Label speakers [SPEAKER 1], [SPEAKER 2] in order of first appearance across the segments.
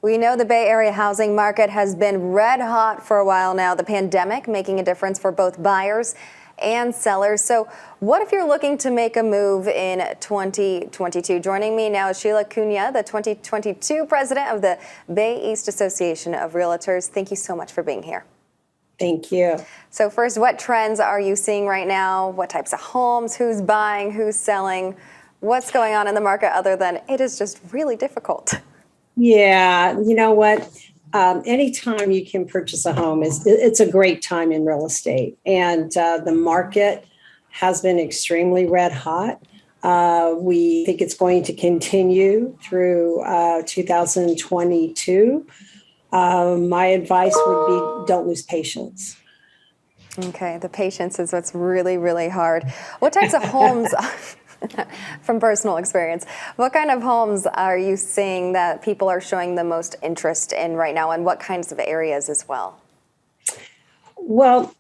[SPEAKER 1] We know the Bay Area housing market has been red hot for a while now, the pandemic making a difference for both buyers and sellers. So what if you're looking to make a move in 2022? Joining me now is Sheila Cunha, the 2022 president of the Bay East Association of Realtors. Thank you so much for being here.
[SPEAKER 2] Thank you.
[SPEAKER 1] So first, what trends are you seeing right now? What types of homes? Who's buying? Who's selling? What's going on in the market other than it is just really difficult?
[SPEAKER 2] Yeah, you know what? Anytime you can purchase a home it's a great time in real estate, and the market has been extremely red hot. We think it's going to continue through 2022. My advice would be don't lose patience.
[SPEAKER 1] Okay, the patience is what's really, really hard. What types of homes, from personal experience, what kind of homes are you seeing that people are showing the most interest in right now, and what kinds of areas as well?
[SPEAKER 2] Well,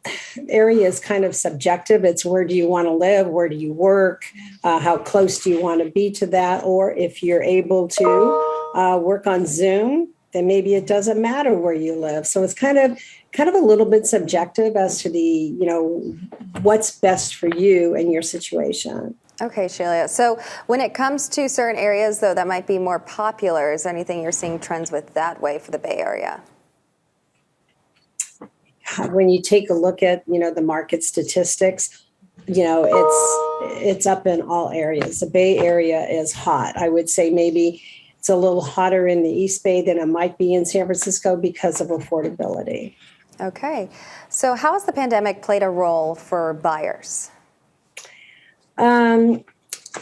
[SPEAKER 2] area is kind of subjective. It's where do you want to live? Where do you work? How close do you want to be to that? Or if you're able to work on Zoom, then maybe it doesn't matter where you live. So it's kind of a little bit subjective as to what's best for you and your situation.
[SPEAKER 1] Okay, Sheila. So when it comes to certain areas, though, that might be more popular, is there anything you're seeing trends with that way for the Bay Area?
[SPEAKER 2] When you take a look at, the market statistics, it's up in all areas. The Bay Area is hot. I would say maybe it's a little hotter in the East Bay than it might be in San Francisco because of affordability.
[SPEAKER 1] Okay. So how has the pandemic played a role for buyers?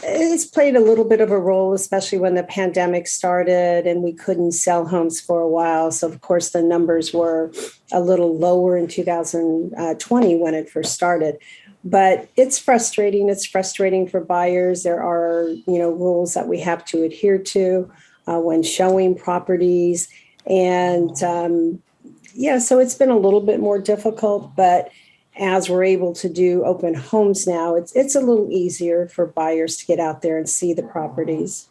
[SPEAKER 2] It's played a little bit of a role, especially when the pandemic started and we couldn't sell homes for a while. So, of course, the numbers were a little lower in 2020 when it first started. But it's frustrating. It's frustrating for buyers. There are, rules that we have to adhere to when showing properties. And, so it's been a little bit more difficult, but as we're able to do open homes now, it's a little easier for buyers to get out there and see the properties.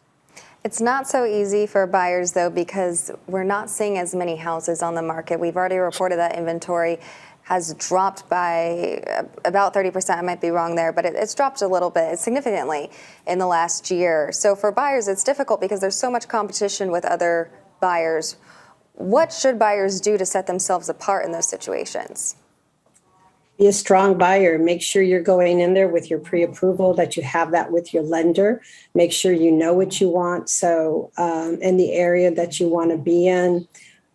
[SPEAKER 1] It's not so easy for buyers, though, because we're not seeing as many houses on the market. We've already reported that inventory has dropped by about 30%. I might be wrong there, but it's dropped a little bit, significantly, in the last year. So for buyers, it's difficult because there's so much competition with other buyers. What should buyers do to set themselves apart in those situations?
[SPEAKER 2] Be a strong buyer. Make sure you're going in there with your pre-approval, that you have that with your lender. Make sure you know what you want. So in the area that you want to be in,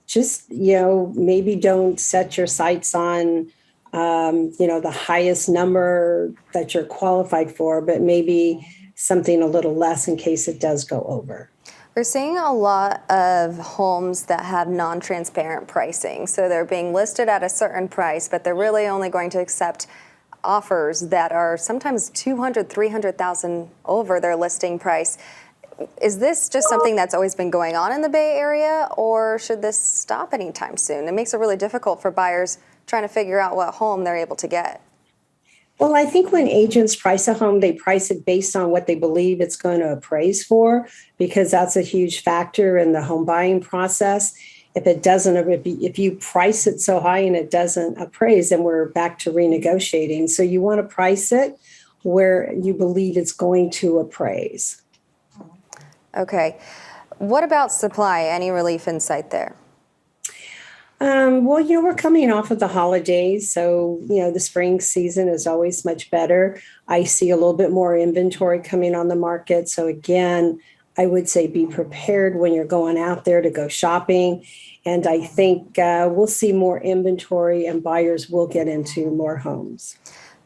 [SPEAKER 2] just, maybe don't set your sights on, the highest number that you're qualified for, but maybe something a little less in case it does go over.
[SPEAKER 1] We're seeing a lot of homes that have non-transparent pricing. So they're being listed at a certain price, but they're really only going to accept offers that are sometimes $200,000, $300,000 over their listing price. Is this just something that's always been going on in the Bay Area, or should this stop anytime soon? It makes it really difficult for buyers trying to figure out what home they're able to get.
[SPEAKER 2] Well, I think when agents price a home, they price it based on what they believe it's going to appraise for, because that's a huge factor in the home buying process. If you price it so high and it doesn't appraise, then we're back to renegotiating. So you want to price it where you believe it's going to appraise.
[SPEAKER 1] Okay. What about supply? Any relief in sight there?
[SPEAKER 2] Well, we're coming off of the holidays, so, the spring season is always much better. I see a little bit more inventory coming on the market. So again, I would say be prepared when you're going out there to go shopping. And I think we'll see more inventory and buyers will get into more homes.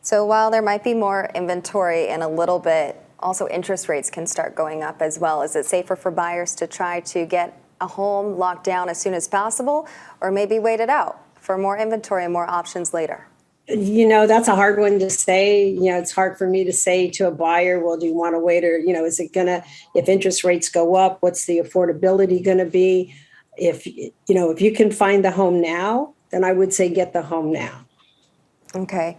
[SPEAKER 1] So while there might be more inventory in a little bit, also interest rates can start going up as well. Is it safer for buyers to try to get a home locked down as soon as possible, or maybe wait it out for more inventory and more options later?
[SPEAKER 2] That's a hard one to say. It's hard for me to say to a buyer, well, do you want to wait, or, if interest rates go up, what's the affordability going to be? If you can find the home now, then I would say get the home now.
[SPEAKER 1] Okay.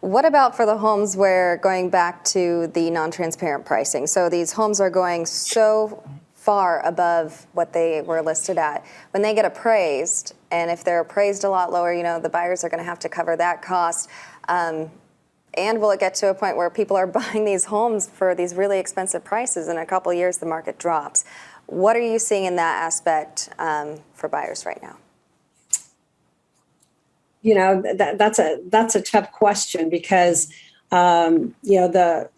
[SPEAKER 1] What about for the homes where, going back to the non-transparent pricing, so these homes are going so far above what they were listed at. When they get appraised, and if they're appraised a lot lower, the buyers are going to have to cover that cost. And will it get to a point where people are buying these homes for these really expensive prices, and in a couple of years the market drops? What are you seeing in that aspect for buyers right now?
[SPEAKER 2] That's a tough question because the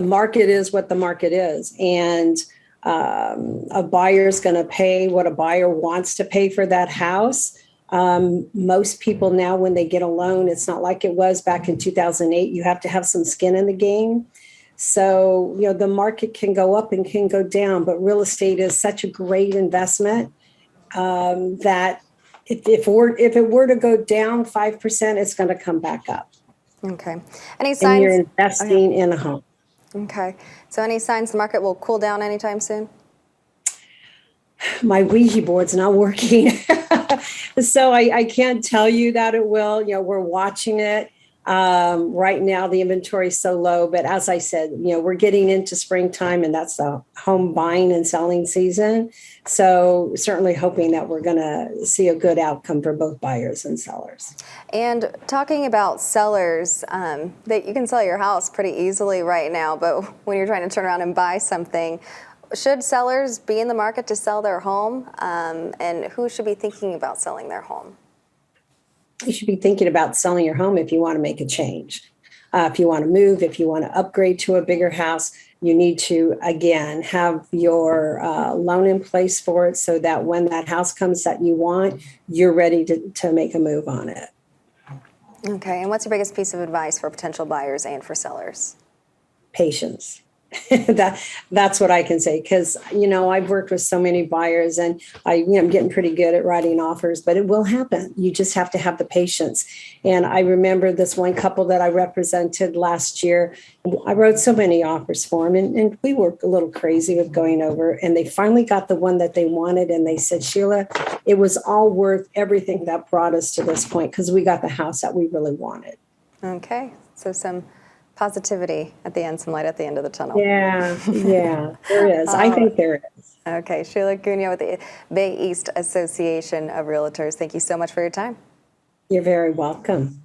[SPEAKER 2] market is what the market is, and a buyer's going to pay what a buyer wants to pay for that house. Most people now, when they get a loan, it's not like it was back in 2008. You have to have some skin in the game. So, the market can go up and can go down, but real estate is such a great investment that if it were to go down 5%, it's going to come back up.
[SPEAKER 1] Okay. Any signs?
[SPEAKER 2] And you're investing in a home.
[SPEAKER 1] Okay. So any signs the market will cool down anytime soon?
[SPEAKER 2] My Ouija board's not working. So I can't tell you that it will. We're watching it. Right now, the inventory is so low. But as I said, we're getting into springtime, and that's the home buying and selling season. So certainly hoping that we're going to see a good outcome for both buyers and sellers.
[SPEAKER 1] And talking about sellers, that you can sell your house pretty easily right now, but when you're trying to turn around and buy something, should sellers be in the market to sell their home? And who should be thinking about selling their home?
[SPEAKER 2] You should be thinking about selling your home if you want to make a change. If you want to move, if you want to upgrade to a bigger house, you need to, again, have your loan in place for it so that when that house comes that you want, you're ready to make a move on it.
[SPEAKER 1] Okay, and what's your biggest piece of advice for potential buyers and for sellers?
[SPEAKER 2] Patience. That's what I can say, because I've worked with so many buyers, and I'm getting pretty good at writing offers, but it will happen. You just have to have the patience. And I remember this one couple that I represented last year. I wrote so many offers for them, and we were a little crazy with going over, and they finally got the one that they wanted, and they said, Sheila, it was all worth everything that brought us to this point because we got the house that we really wanted.
[SPEAKER 1] Okay, so some positivity at the end, some light at the end of the tunnel.
[SPEAKER 2] Yeah, there is. I think there is.
[SPEAKER 1] Okay, Sheila Cunha with the Bay East Association of Realtors. Thank you so much for your time.
[SPEAKER 2] You're very welcome.